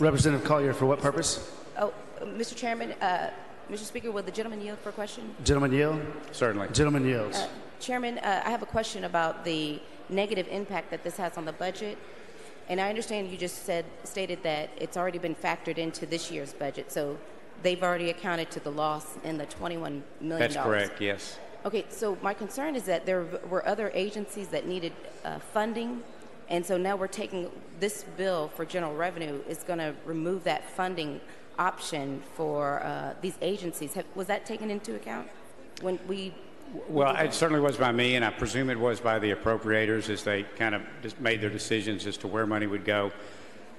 Representative Collier, for what purpose? Oh, Mr. Chairman, Mr. Speaker, will the gentleman yield for a question? Gentleman yield? Certainly. Gentleman yields. Chairman, I have a question about the negative impact that this has on the budget. And I understand you just stated that it's already been factored into this year's budget. So they've already accounted to the loss in the $21 million. That's correct, yes. Okay, so my concern is that there were other agencies that needed funding. And so now we're taking this bill for general revenue is going to remove that funding option for these agencies. Was that taken into account when we? Well, it certainly was by me, and I presume it was by the appropriators as they kind of just made their decisions as to where money would go.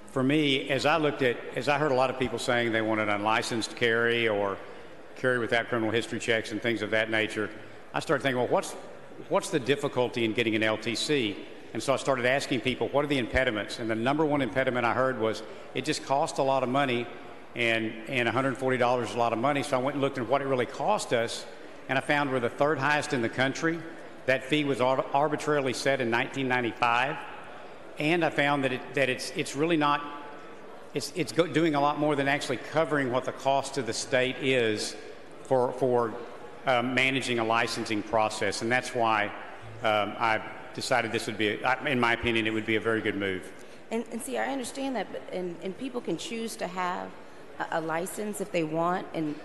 For me, as I heard a lot of people saying they wanted unlicensed carry or carry without criminal history checks and things of that nature, I started thinking, well, what's the difficulty in getting an LTC? And so I started asking people, what are the impediments? And the number one impediment I heard was it just cost a lot of money, and $140 is a lot of money. So I went and looked at what it really cost us, and I found we're the third highest in the country. That fee was arbitrarily set in 1995, and I found that it's really not. It's doing a lot more than actually covering what the cost to the state is for managing a licensing process, and that's why I decided this would be, in my opinion, it would be a very good move. And see, I understand that, but, and people can choose to have a license if they want, and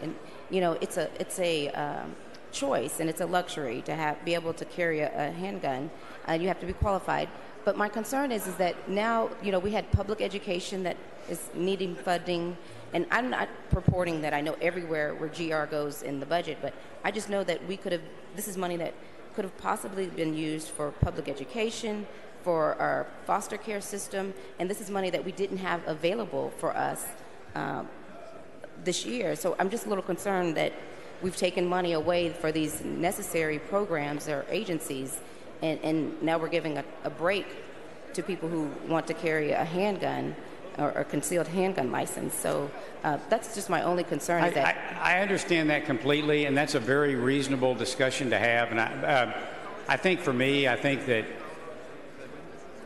you know, it's a choice, and it's a luxury to be able to carry a handgun. You have to be qualified. But my concern is that now, you know, we had public education that is needing funding, and I'm not purporting that I know everywhere where GR goes in the budget, but I just know that this is money that could have possibly been used for public education, for our foster care system, and this is money that we didn't have available for us this year. So I'm just a little concerned that we've taken money away for these necessary programs or agencies, and now we're giving a break to people who want to carry a handgun or a concealed handgun license. So that's just my only concern. I understand that completely, and that's a very reasonable discussion to have. And I think for me, I think that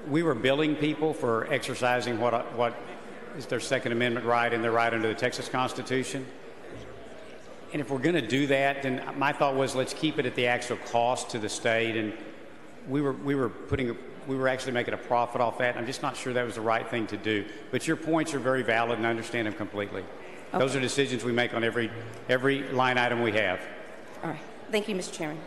we were billing people for exercising what is their Second Amendment right and their right under the Texas Constitution. And if we're going to do that, then my thought was let's keep it at the actual cost to the state. And we were actually making a profit off that. I'm just not sure that was the right thing to do. But your points are very valid, and I understand them completely. Okay. Those are decisions we make on every line item we have. All right. Thank you, Mr. Chairman.